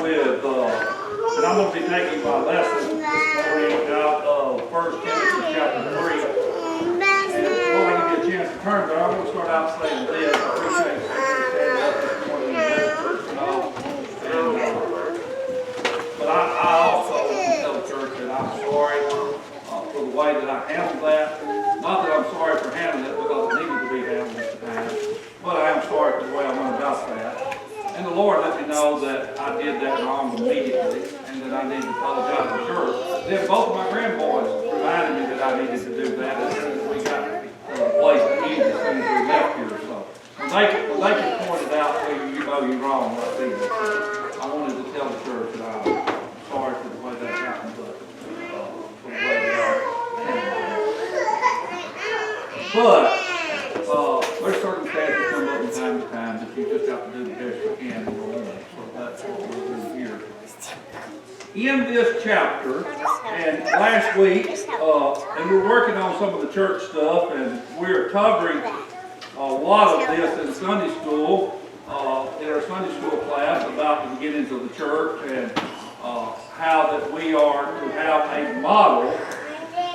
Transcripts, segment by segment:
with, and I'm going to be taking my lesson this morning out of 1 Timothy chapter 3. And before I give you a chance to turn, but I'm going to start out saying this. I appreciate you standing up this morning and the church and all. But I also tell the church that I'm sorry for the way that I handled that. Not that I'm sorry for handling it because it needed to be handled at the time, but I am sorry for the way I went about that. And the Lord let me know that I did that wrong immediately and that I needed to apologize to the church. Then both of my grandboys reminded me that I needed to do that as soon as we got to the place to eat as soon as we left here. So when they can point it out to you, you know you're wrong right there. I wanted to tell the church that I'm sorry for the way that happened, but for the way they are. But there's circumstances that come up from time to time that you just have to do the best you can for one. So that's what we're doing here. In this chapter, and last week, and we're working on some of the church stuff, and we're covering a lot of this in Sunday school, in our Sunday school class about the beginnings of the church and how that we are to have a model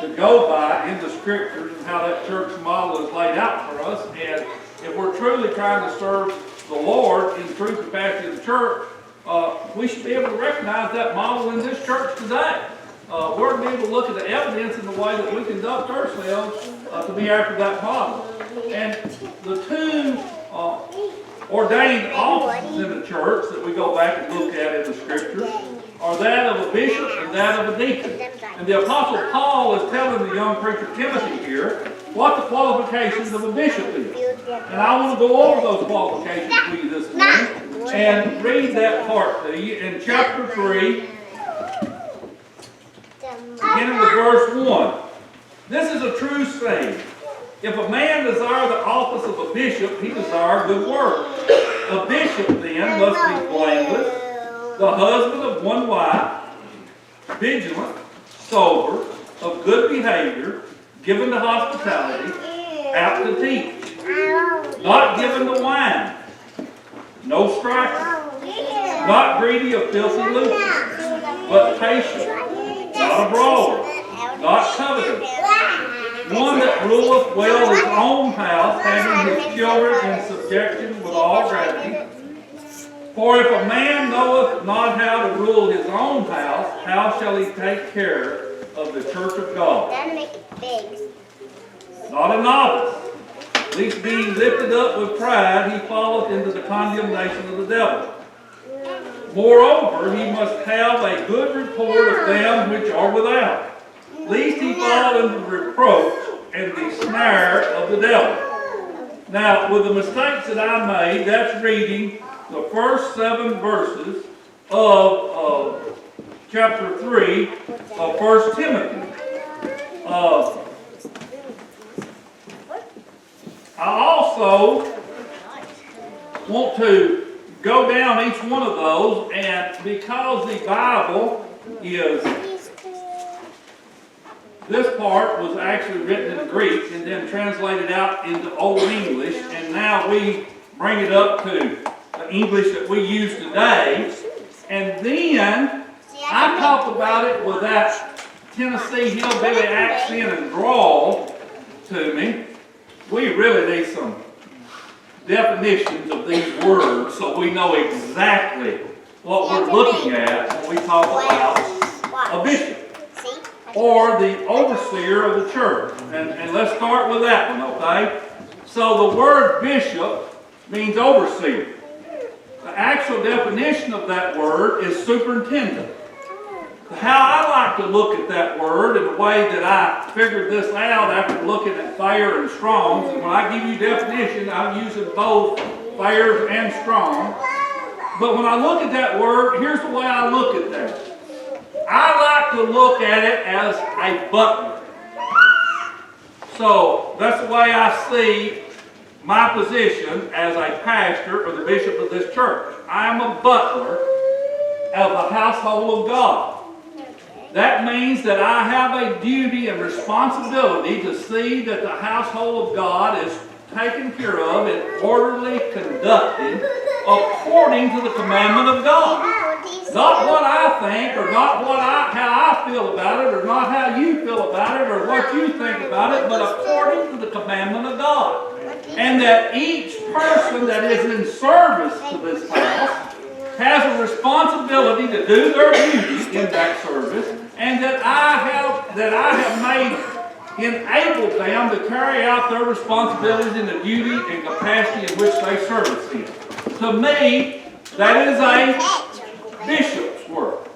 to go by in the scriptures and how that church model is laid out for us. And if we're truly trying to serve the Lord in the true capacity of the church, we should be able to recognize that model in this church today. We're to be able to look at the evidence in the way that we conduct ourselves to be after that model. And the two ordained offices in the church that we go back and look at in the scriptures are that of a bishop and that of a deacon. And the Apostle Paul is telling the young preacher Timothy here what the qualifications of a bishop is. And I want to go over those qualifications with you this morning and read that part to you in chapter 3, beginning with verse 1. This is a true saying. If a man desire the office of a bishop, he desire good work. A bishop then must be blameless, the husband of one wife, vigilant, sober, of good behavior, given to hospitality, apt to teach, not given to wine, no striker, not greedy of filthy lucre, but patient, not a brawler, not covetous, one that ruleth well his own house, having his children in subjection with all gravity. For if a man knoweth not how to rule his own house, how shall he take care of the church of God? Not a novice, lest being lifted up with pride, he falleth into the condemnation of the devil. Moreover, he must have a good report of them which are without, lest he fall into reproach and the snare of the devil. Now, with the mistakes that I made, that's reading the first 7 verses of chapter 3 of 1 Timothy. I also want to go down each one of those, and because the Bible is, this part was actually written in Greek and then translated out into Old English, and now we bring it up to the English that we use today. And then I talk about it with that Tennessee hillbilly accent and drawl to me. We really need some definitions of these words so we know exactly what we're looking at when we talk about a bishop or the overseer of the church. And let's start with that one, okay? So the word bishop means overseer. The actual definition of that word is superintendent. How I like to look at that word in the way that I figured this out after looking at Thayer and Strong's, and when I give you definition, I'm using both Thayer's and Strong's. But when I look at that word, here's the way I look at that. I like to look at it as a butler. So that's the way I see my position as a pastor or the bishop of this church. I am a butler of the household of God. That means that I have a duty and responsibility to see that the household of God is taken care of and orderly conducted according to the commandment of God. Not what I think, or not how I feel about it, or not how you feel about it, or what you think about it, but according to the commandment of God. And that each person that is in service to this house has a responsibility to do their duty in that service, and that I have enabled them to carry out their responsibilities in the duty and capacity in which they service in. To me, that is a bishop's work.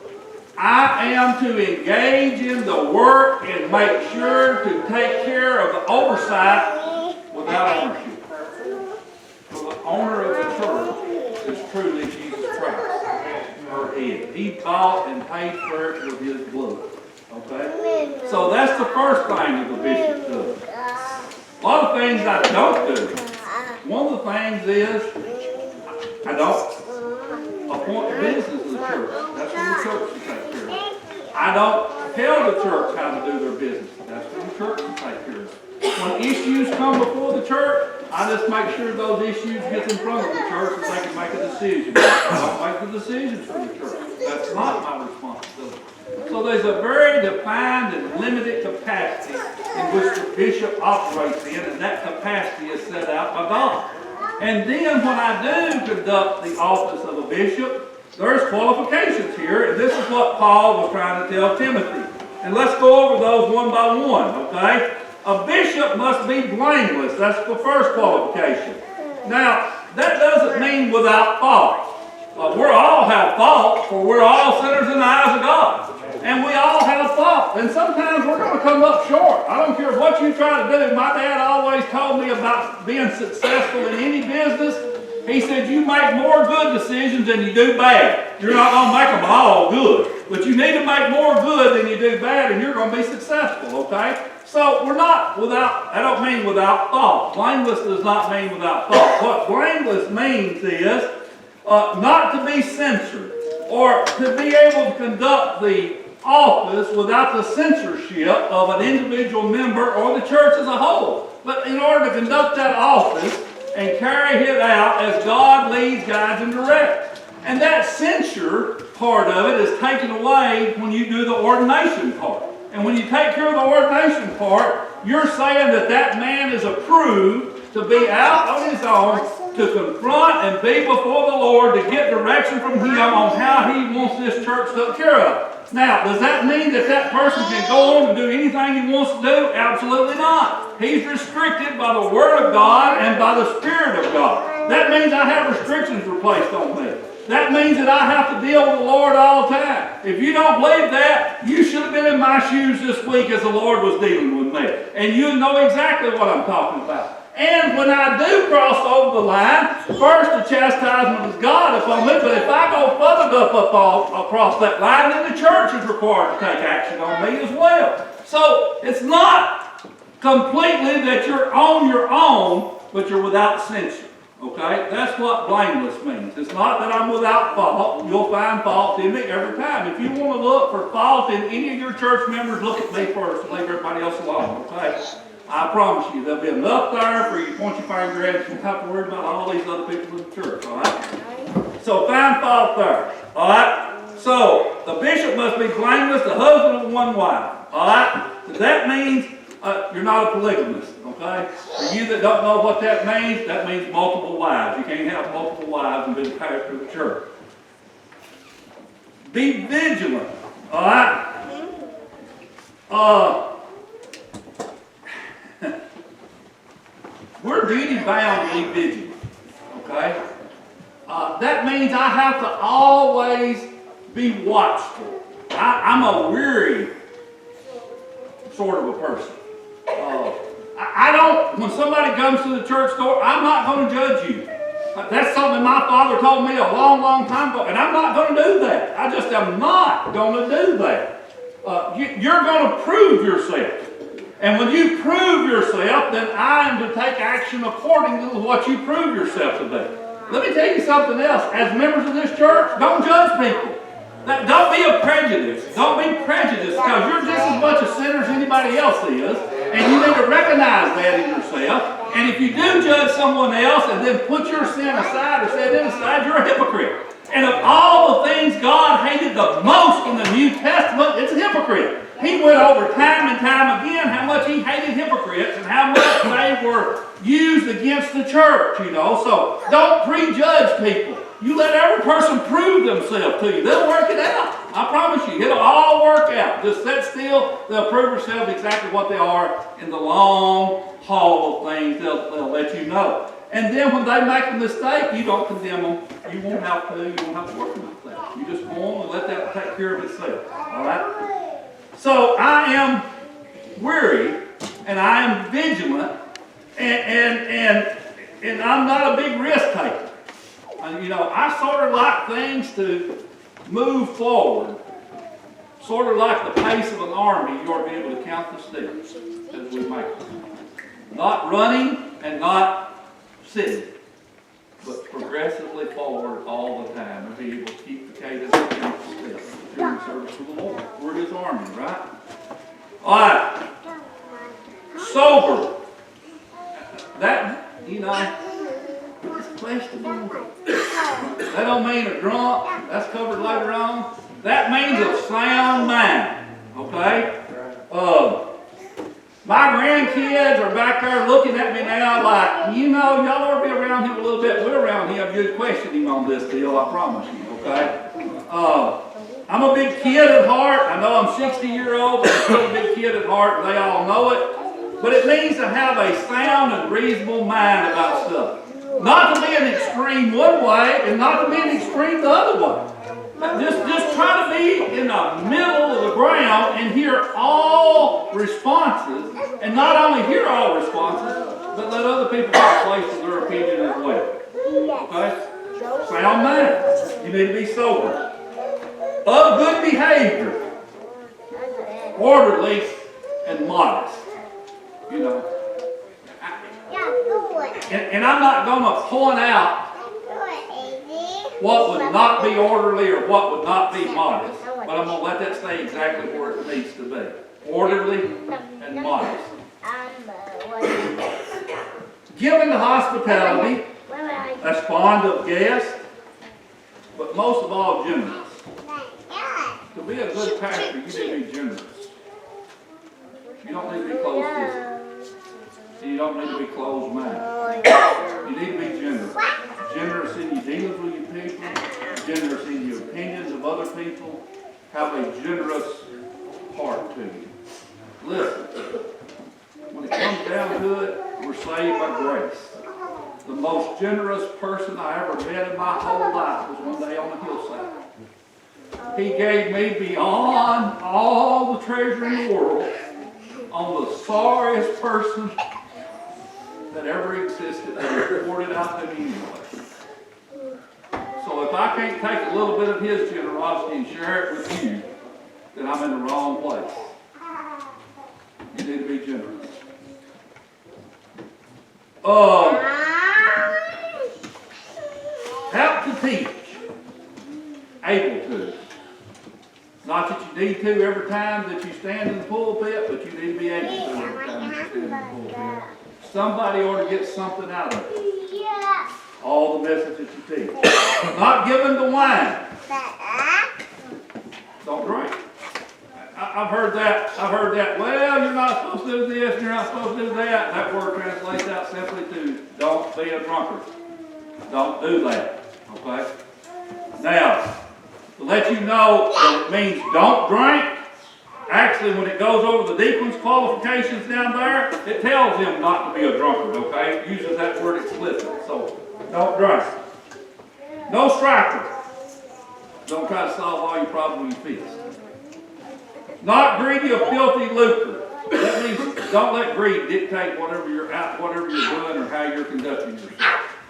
I am to engage in the work and make sure to take care of the oversight without ownership. So the owner of the church is truly Jesus Christ, her head. He bought and paid for it with his blood. Okay? So that's the first thing that the bishop does. A lot of things I don't do. One of the things is I don't appoint the business of the church. That's for the church to take care of. I don't tell the church how to do their business. That's for the church to take care of. When issues come before the church, I just make sure those issues get in front of the church so they can make a decision. I don't make the decisions for the church. That's not my responsibility. So there's a very defined and limited capacity in which the bishop operates in, and that capacity is set out by God. And then when I do conduct the office of a bishop, there's qualifications here, and this is what Paul was trying to tell Timothy. And let's go over those one by one, okay? A bishop must be blameless. That's the first qualification. Now, that doesn't mean without fault. We all have faults, for we're all sinners in the eyes of God. And we all have faults. And sometimes we're going to come up short. I don't care what you try to do. My dad always told me about being successful in any business. He said, you make more good decisions than you do bad. You're not going to make them all good. But you need to make more good than you do bad, and you're going to be successful, okay? So we're not without, I don't mean without fault. Blameless does not mean without fault. What blameless means is not to be censored, or to be able to conduct the office without the censorship of an individual member or the church as a whole. But in order to conduct that office and carry it out as God leads, guides, and directs. And that censure part of it is taken away when you do the ordination part. And when you take care of the ordination part, you're saying that that man is approved to be out on his own, to confront and be before the Lord, to get direction from Him on how He wants this church took care of. Now, does that mean that that person can go on and do anything he wants to do? Absolutely not. He's restricted by the Word of God and by the Spirit of God. That means I have restrictions placed on me. That means that I have to deal with the Lord all the time. If you don't believe that, you should have been in my shoes this week as the Lord was dealing with me. And you know exactly what I'm talking about. And when I do cross over the line, first the chastisement is God upon me, but if I go further up across that line, then the church is required to take action on me as well. So it's not completely that you're on your own, but you're without censure. Okay? That's what blameless means. It's not that I'm without fault. You'll find fault in me every time. If you want to look for fault in any of your church members, look at me first and leave everybody else alone. Okay? I promise you, there'll be enough there for you to point your finger at. You don't have to worry about all these other people in the church. All right? So find fault there. All right? So the bishop must be blameless, the husband of one wife. All right? That means you're not a polygamist. Okay? For you that don't know what that means multiple wives. You can't have multiple wives and be the pastor of the church. Be vigilant. All right? We're duty bound to be vigilant. Okay? That means I have to always be watchful. I'm a weary sort of a person. I don't, when somebody comes to the church door, I'm not going to judge you. That's something my father told me a long, long time ago, and I'm not going to do that. I just am not going to do that. You're going to prove yourself. And when you prove yourself, then I am to take action according to what you prove yourself to be. Let me tell you something else. As members of this church, don't judge people. Don't be a prejudice. Don't be prejudiced, because you're just as much a sinner as anybody else is. And you need to recognize that in yourself. And if you do judge someone else and then put your sin aside or set it aside, you're a hypocrite. And of all the things God hated the most in the New Testament, it's a hypocrite. He went over time and time again how much he hated hypocrites and how much they were used against the church, you know. So don't prejudge people. You let every person prove themselves to you. They'll work it out. I promise you, it'll all work out. Just sit still. They'll prove themselves exactly what they are in the long haul of things. They'll let you know. And then when they make a mistake, you don't condemn them. You won't have to. You won't have to work with that. You just go on and let that take care of itself. All right? So I am weary and I am vigilant and I'm not a big risk taker. You know, I sort of like things to move forward, sort of like the pace of an army. You ought to be able to count the steps as we make them. Not running and not sitting, but progressively forward all the time and be able to keep the cadence and count the steps during service to the Lord. We're His army, right? All right. Sober. That, you know, it's questionable. That don't mean a drunk. That's covered later on. That means a sound mind. Okay? My grandkids are back there looking at me now like, you know, y'all ought to be around him a little bit. We're around him. You'd question him on this deal, I promise you. Okay? I'm a big kid at heart. I know I'm 60-year-old, but I'm still a big kid at heart, and they all know it. But it means to have a sound and reasonable mind about stuff. Not to be an extreme one way, and not to be an extreme the other way. Just try to be in the middle of the ground and hear all responses, and not only hear all responses, but let other people have a place in their opinion as well. Okay? Sound mind. You need to be sober. Of good behavior, orderly, and modest. You know. And I'm not going to point out what would not be orderly or what would not be modest, but I'm going to let that stay exactly where it needs to be. Orderly and modest. Given to hospitality, that's fond of guests, but most of all generous. To be a good pastor, you need to be generous. You don't need to be close-fisted. You don't need to be closed-minded. You need to be generous. Generous in your dealings with your people. Generous in your opinions of other people. Have a generous heart to you. Listen, when it comes down to it, we're saved by grace. The most generous person I ever met in my whole life was one day on the hillside. He gave me beyond all the treasure in the world on the sorriest person that ever existed, and he poured it out to me anyway. So if I can't take a little bit of his generosity and share it with you, then I'm in the wrong place. You need to be generous. Help to teach. Able to. Not that you need to every time that you stand in the pulpit, but you need to be able to every time you stand in the pulpit. Somebody ought to get something out of it. All the message that you teach. Not given to wine. Don't drink. I've heard that. Well, you're not supposed to do this, you're not supposed to do that. That word translates out simply to don't be a drunkard. Don't do that. Okay? Now, to let you know that it means don't drink, actually when it goes over the deacon's qualifications down there, it tells him not to be a drunkard, okay? It uses that word explicit. So, don't drink. No striker. Don't try to solve all your problems with your fists. Not greedy of filthy lucre. That means don't let greed dictate whatever you're doing or how you're conducting yourself.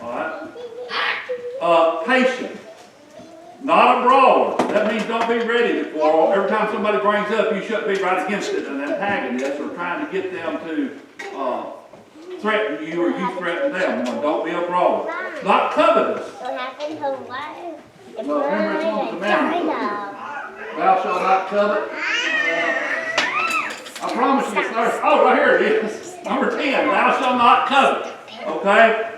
All right? Patient. Not a brawler. That means don't be ready to quarrel. Every time somebody brings up, you shouldn't be right against it, an antagonist, or trying to get them to threaten you or you threaten them. Don't be a brawler. Not covetous. What happened to what? No, remember it's on the commandment. Thou shalt not covet. I promise you it's there. Oh, right here it is. Number 10. Thou shalt not covet. Okay?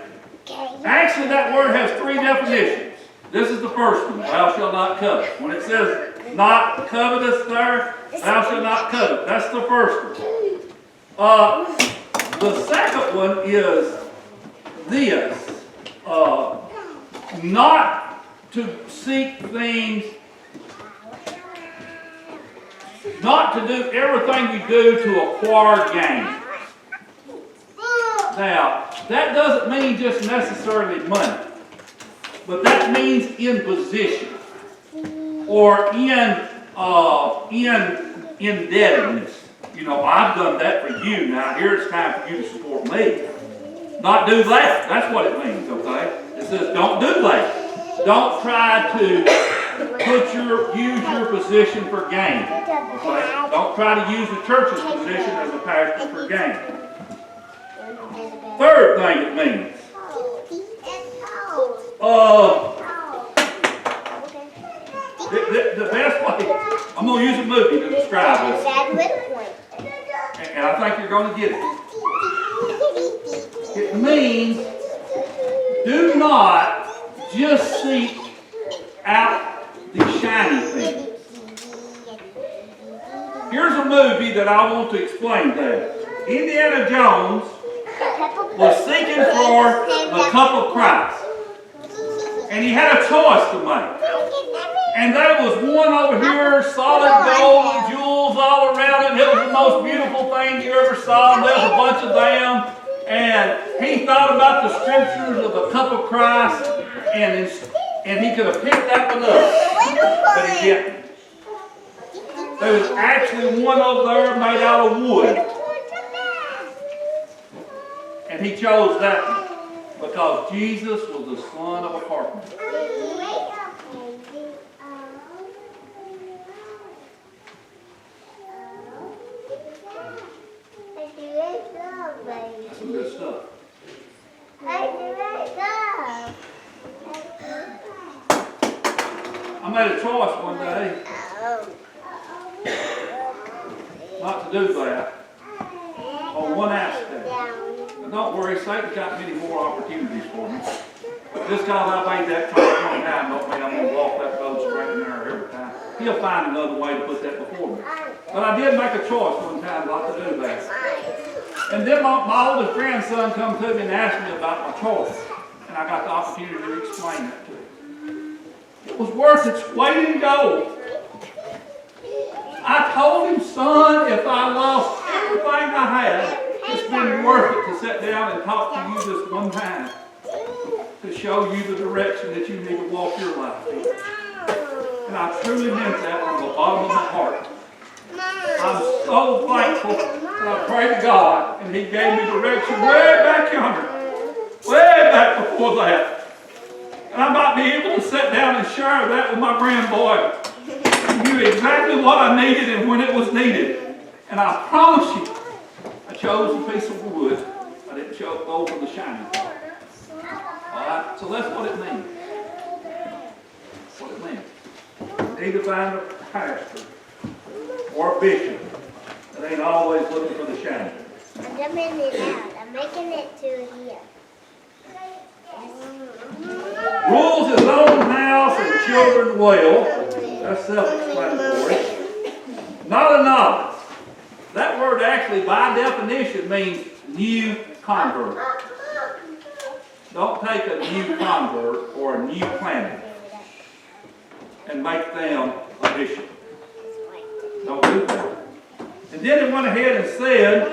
Actually, that word has 3 definitions. This is the first one, thou shalt not covet. When it says not covetous there, thou shalt not covet. That's the first one. The second one is this. Not to seek things, not to do everything you do to acquire gain. Now, that doesn't mean just necessarily money, but that means in position or in indebtedness. You know, I've done that for you. Now, here it's time for you to support me. Not do that. That's what it means, okay? It says don't do that. Don't try to use your position for gain. Okay? Don't try to use the church's position as a pastor for gain. Third thing it means. The best way, I'm going to use a movie to describe this. And I think you're going to get it. It means do not just seek out the shiny thing. Here's a movie that I want to explain that. Indiana Jones was seeking for the cup of Christ. And he had a choice to make. And there was one over here, solid gold and jewels all around it. And it was the most beautiful thing you ever saw. And there was a bunch of them. And he thought about the scriptures of the cup of Christ. And he could have picked that one up. But he didn't. There was actually one over there made out of wood. And he chose that one because Jesus was the son of a carpenter. That's some good stuff. I made a choice one day not to do that on one aspect. But don't worry, Satan's got many more opportunities for me. Just because I made that choice one time don't mean I'm going to walk that road straight and narrow every time. He'll find another way to put that before me. But I did make a choice one time not to do that. And then my oldest grandson come to me and asked me about my choice. And I got the opportunity to explain that to him. It was worth its weight in gold. I told him, son, if I lost everything I had, it's been worth it to sit down and talk to you this one time to show you the direction that you need to walk your life in. And I truly meant that from the bottom of my heart. I'm so thankful that I prayed to God and He gave me direction way back yonder, way back before that. And I might be able to sit down and share that with my grandboy. He knew exactly what I needed and when it was needed. And I promise you, I chose a piece of wood. I didn't go for the shiny part. Alright, so that's what it means. That's what it means. You need to find a pastor or a bishop that ain't always looking for the shiny. I'm jumping it out. I'm making it to here. Rules his own house and children well. That's self-explanatory. Not a novice. That word actually, by definition, means new convert. Don't take a new convert or a new planter and make them a bishop. Don't do that. And then he went ahead and said,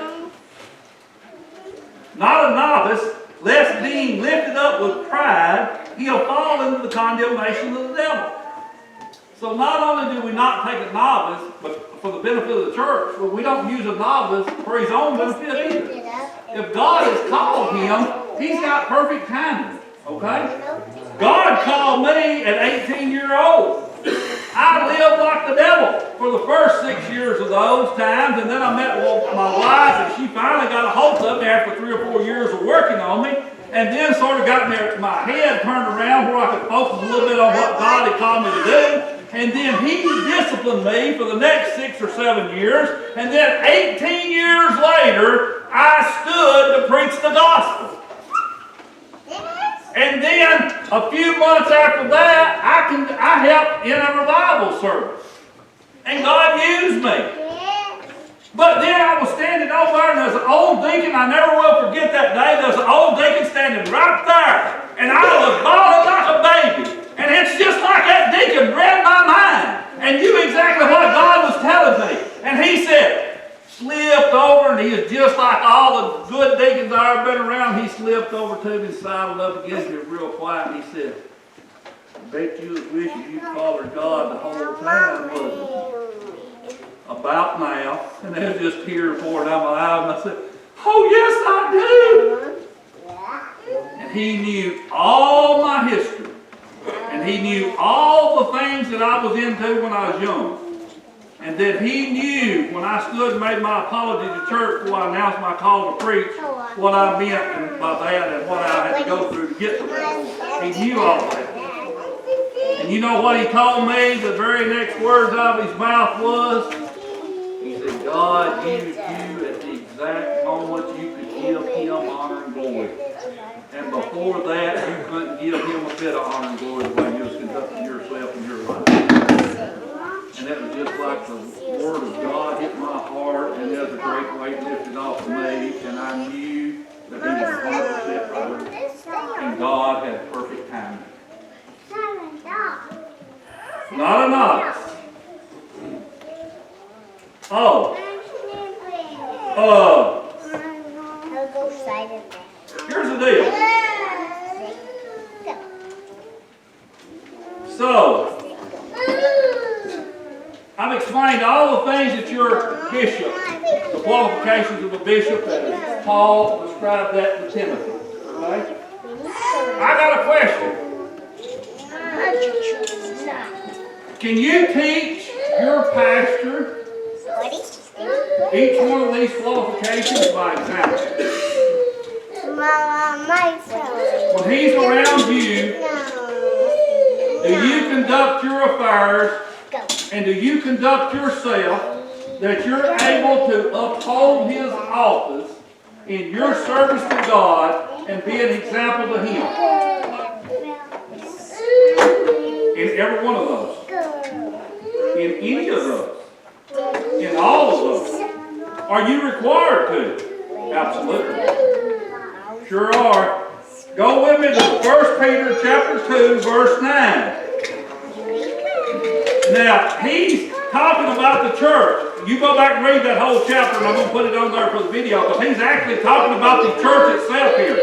not a novice, lest being lifted up with pride, he'll fall into the condemnation of the devil. So not only do we not take a novice, but for the benefit of the church, but we don't use a novice for his own benefit either. If God has called him, He's got perfect timing. Okay? God called me at 18-year-old. I lived like the devil for the first 6 years of those times, and then I met my wife, and she finally got a hold of me after 3 or 4 years of working on me, and then sort of got my head turned around where I could focus a little bit on what God had called me to do. And then He disciplined me for the next 6 or 7 years, and then 18 years later, I stood to preach the gospel. And then a few months after that, I helped in a revival service. And God used me. But then I was standing over there, and there's an old deacon, I never will forget that day, there's an old deacon standing right there. And I was bawling like a baby. And it's just like that deacon read my mind and knew exactly what God was telling me. And he said, slipped over, and he was just like all the good deacons I've ever been around. He slipped over to me and sidled up against me real quiet. And he said, I bet you was wishing you'd followed God the whole time, wasn't you? About now. And there was just tears pouring out my eyes. And I said, oh yes I do. And he knew all my history. And he knew all the things that I was into when I was young. And that he knew when I stood and made my apology to church before I announced my call to preach, what I meant by that and what I had to go through to get to that. He knew all that. And you know what he told me? The very next words out of his mouth was, he said, God used you at the exact moment you could give him honor and glory. And before that, you couldn't give him a bit of honor and glory the way you was conducting yourself in your life. And it was just like the word of God hit my heart, and there was a great weight lifted off of me, and I knew that he was 100% right. And God had perfect timing. Not a novice. Here's the deal. So, I've explained all the things that your bishop, the qualifications of a bishop, as Paul described that to Timothy. Okay? I got a question. Can you teach your pastor each one of these qualifications by example? When he's around you, do you conduct your affairs and do you conduct yourself that you're able to uphold his office in your service to God and be an example to him? In every one of those. In any of those. In all of those. Are you required to? Absolutely. Sure are. Go with me to 1 Peter chapter 2, verse 9. Now, he's talking about the church. You go back and read that whole chapter, and I'm going to put it on there for the video, because he's actually talking about the church itself here.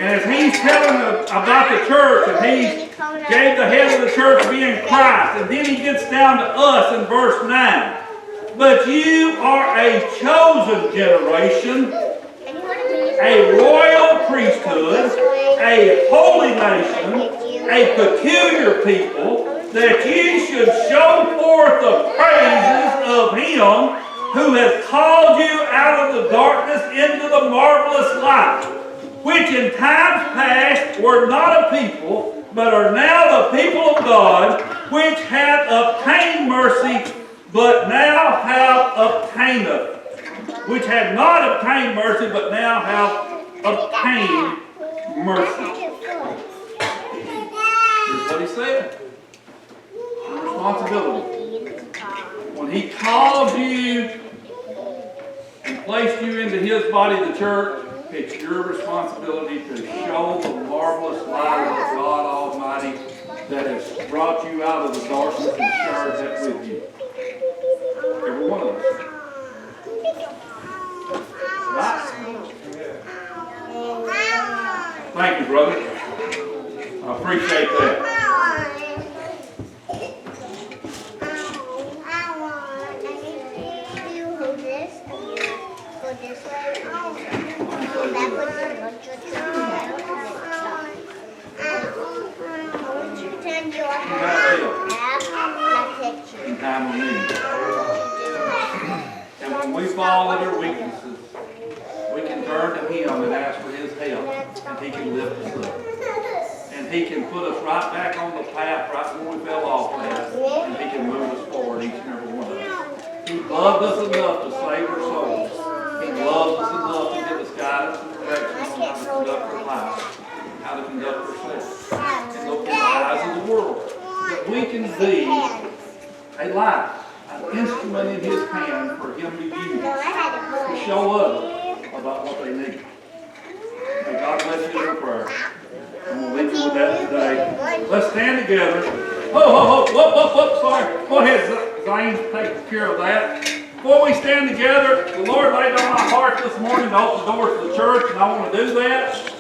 And as he's telling about the church, and he gave the head of the church being Christ, and then he gets down to us in verse 9. But you are a chosen generation, a royal priesthood, a holy nation, a peculiar people, that you should show forth the praises of him who has called you out of the darkness into the marvelous light, which in times past were not a people, but are now the people of God, which have obtained mercy, but now have obtained which had not obtained mercy, but now have obtained mercy. Here's what he said. Your responsibility. When he called you and placed you into his body, the church, it's your responsibility to show the marvelous light of God Almighty that has brought you out of the darkness and shared that with you. Every one of us. Right? Thank you, brother. I appreciate that. In time of need. And when we fall into our weaknesses, we can turn to him and ask for his help, and he can lift us up. And he can put us right back on the path right where we fell off at, and he can move us forward, each and every one of us. He loved us enough to save our souls. He loved us enough to give us guidance and direction on how to conduct our lives, how to conduct be Hands. a light, an instrument in his hand for him to use No, I had to hold to it. show others about what they need. May God bless you in prayer. I'm going to leave you with that today. Let's stand together. Whoa, sorry. Go ahead, Zane, take care of that. Before we stand together, the Lord laid on my heart this morning to open the doors to the church, and I want to do that.